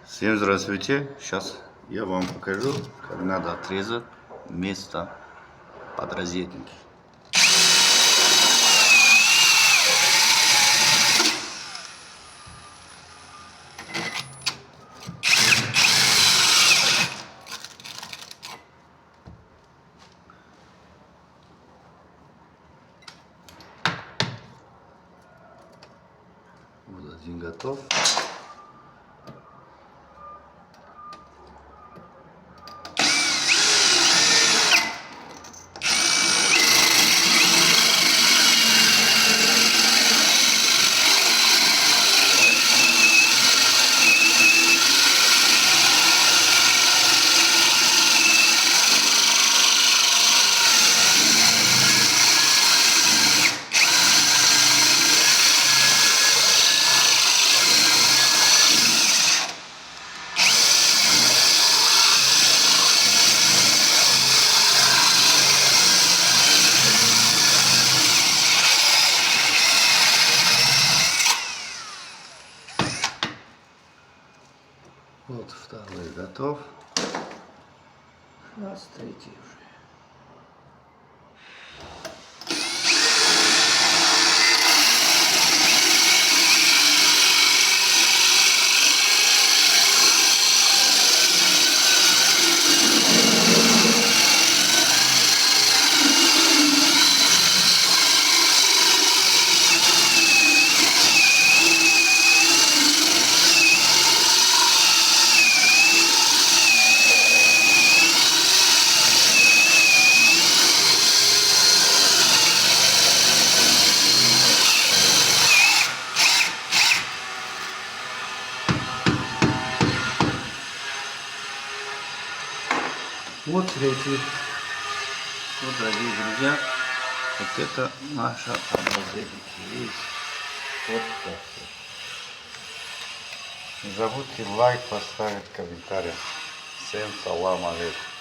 Всем здравствуйте! Сейчас я вам покажу, как надо отрезать место под розетники. Вот один готов. Вот второй готов. Сейчас третий уже. Вот третий. Вот, дорогие друзья, вот это наша розетка. Вот так. Не забудьте лайк поставить, комментарий. Всем салам алейкум.